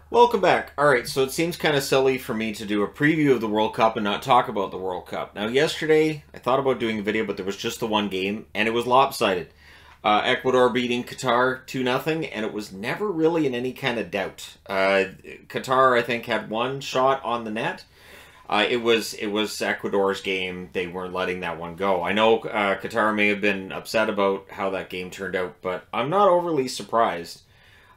Welcome back. Alright, so it seems kind of silly for me to do a preview of the World Cup and not talk about the World Cup. Now, yesterday, I thought about doing a video, but there was just the one game, and it was lopsided. Ecuador beating Qatar 2-0, and it was never really in any kind of doubt. Qatar, I think, had one shot on the net. It was Ecuador's game. They weren't letting that one go. I know Qatar may have been upset about how that game turned out, but I'm not overly surprised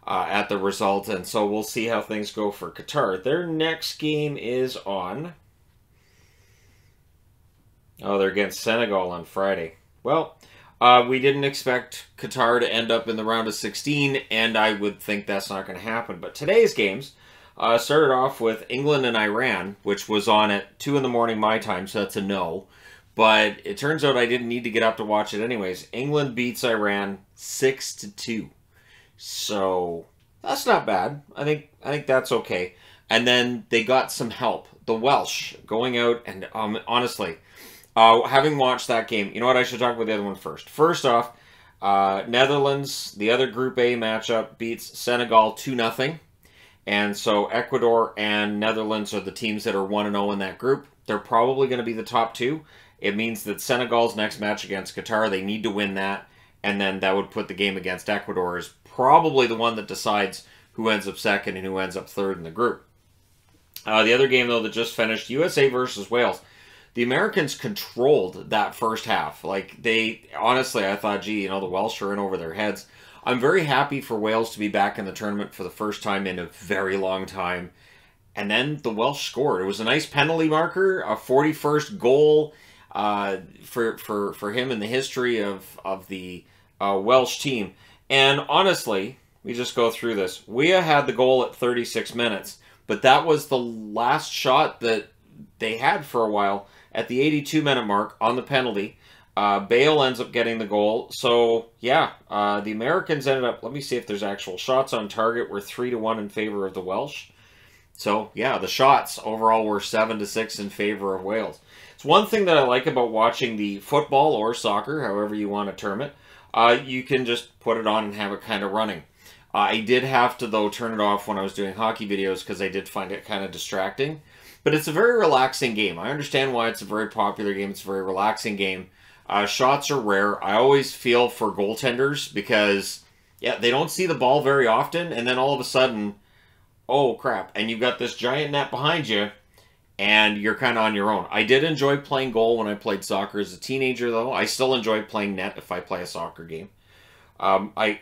at the result, and so we'll see how things go for Qatar. Their next game is on... Oh, they're against Senegal on Friday. Well, we didn't expect Qatar to end up in the round of 16, and I would think that's not going to happen. But today's games started off with England and Iran, which was on at 2 in the morning my time, so that's a no. But it turns out I didn't need to get up to watch it anyways. England beats Iran 6-2. So that's not bad. I think that's okay. And then they got some help. The Welsh going out and honestly, having watched that game, you know what? I should talk about the other one first. First off, Netherlands, the other Group A matchup, beats Senegal 2-0. And so Ecuador and Netherlands are the teams that are 1-0 in that group. They're probably going to be the top two. It means that Senegal's next match against Qatar, they need to win that. And then that would put the game against Ecuador as probably the one that decides who ends up second and who ends up third in the group. The other game, though, that just finished, USA versus Wales. The Americans controlled that first half. Like, honestly, I thought, gee, the Welsh are in over their heads. I'm very happy for Wales to be back in the tournament for the first time in a very long time. And then the Welsh scored. It was a nice penalty marker, a 41st goal for him in the history of the Welsh team. And honestly, we just go through this. Weah had the goal at 36 minutes, but that was the last shot that they had for a while at the 82-minute mark on the penalty. Bale ends up getting the goal. So, yeah, the Americans ended up... Let me see if there's actual shots on target. Were 3-1 in favor of the Welsh. So, yeah, the shots overall were 7-6 in favor of Wales. It's one thing that I like about watching the football or soccer, however you want to term it. You can just put it on and have it kind of running. I did have to, though, turn it off when I was doing hockey videos because I did find it kind of distracting. But it's a very relaxing game. I understand why it's a very popular game. It's a very relaxing game. Shots are rare. I always feel for goaltenders because, yeah, they don't see the ball very often. And then all of a sudden, oh, crap. And you've got this giant net behind you. And you're kind of on your own. I did enjoy playing goal when I played soccer as a teenager, though. I still enjoy playing net if I play a soccer game.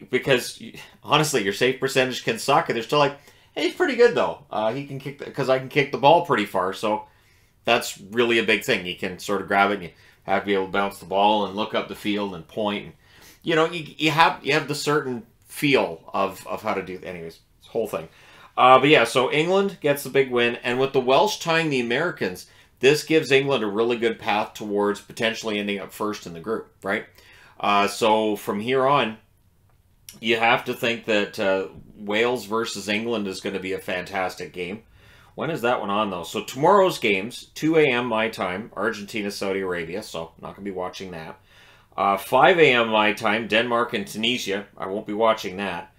Because, honestly, your save percentage can suck. And they're still like, hey, he's pretty good, though. He can kick, because I can kick the ball pretty far. So that's really a big thing. You can sort of grab it and you have to be able to bounce the ball and look up the field and point. And, you have the certain feel of how to do it. Anyways, this whole thing. But yeah, so England gets the big win, and with the Welsh tying the Americans, this gives England a really good path towards potentially ending up first in the group, right? So from here on, you have to think that Wales versus England is going to be a fantastic game. When is that one on, though? So tomorrow's games, 2 a.m. my time, Argentina, Saudi Arabia, so I'm not going to be watching that. 5 a.m. my time, Denmark and Tunisia. I won't be watching that.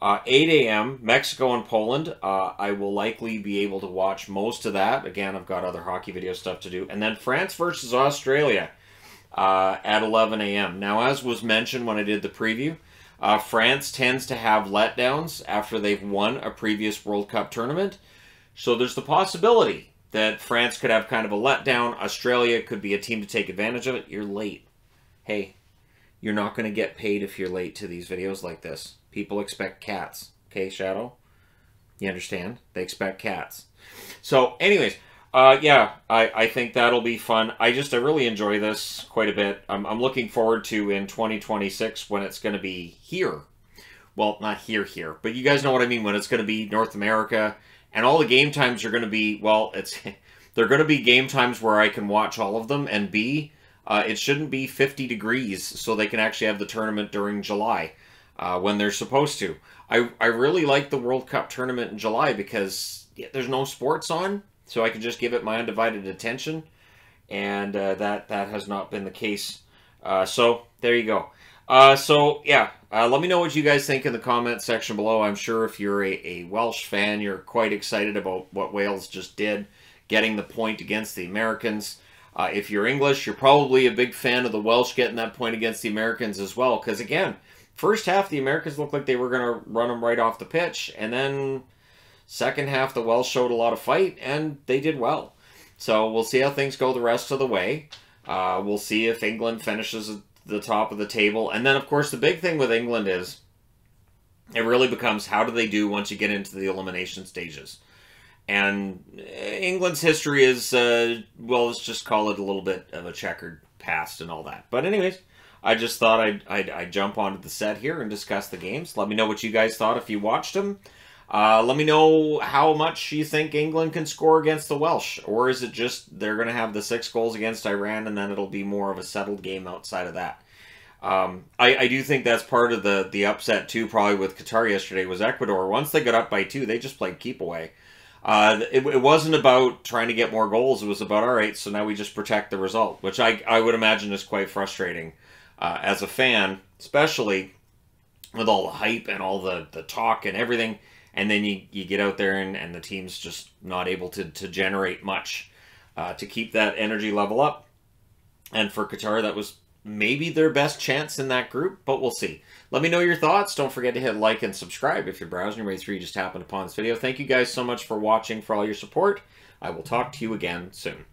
8 a.m., Mexico and Poland. I will likely be able to watch most of that. Again, I've got other hockey video stuff to do. And then France versus Australia at 11 a.m. Now, as was mentioned when I did the preview, France tends to have letdowns after they've won a previous World Cup tournament. So there's the possibility that France could have kind of a letdown. Australia could be a team to take advantage of it. You're late. Hey, you're not going to get paid if you're late to these videos like this. People expect cats. Okay, Shadow? You understand? They expect cats. So, anyways, yeah, I think that'll be fun. I really enjoy this quite a bit. I'm looking forward to in 2026 when it's going to be here. Well, not here, but you guys know what I mean, when it's going to be North America. And all the game times are going to be, well, they're going to be game times where I can watch all of them. And B, it shouldn't be 50 degrees so they can actually have the tournament during July. When they're supposed to. I really like the World Cup tournament in July because there's no sports on, so I can just give it my undivided attention, and that has not been the case. So there you go. So yeah, Let me know what you guys think in the comment section below. I'm sure if you're a Welsh fan, you're quite excited about what Wales just did, getting the point against the Americans. If you're English, you're probably a big fan of the Welsh getting that point against the Americans as well. Because again, first half, the Americans looked like they were going to run them right off the pitch. And then second half, the Welsh showed a lot of fight, and they did well. So we'll see how things go the rest of the way. We'll see if England finishes at the top of the table. And then, of course, the big thing with England is it really becomes how do they do once you get into the elimination stages. And England's history is, well, let's just call it a little bit of a checkered past and all that. But anyways, I just thought I'd jump onto the set here and discuss the games. Let me know what you guys thought if you watched them. Let me know how much you think England can score against the Welsh. Or is it just they're going to have the 6 goals against Iran and then it'll be more of a settled game outside of that? I do think that's part of the upset too, probably with Qatar yesterday, was Ecuador. Once they got up by 2, they just played keep away. It wasn't about trying to get more goals. It was about, all right, so now we just protect the result, which I would imagine is quite frustrating as a fan, especially with all the hype and all the talk and everything. And then you get out there and the team's just not able to generate much to keep that energy level up. And for Qatar, that was maybe their best chance in that group, but we'll see. Let me know your thoughts. Don't forget to hit like and subscribe if you're browsing your way through. You just happened upon this video. Thank you guys so much for watching, for all your support. I will talk to you again soon.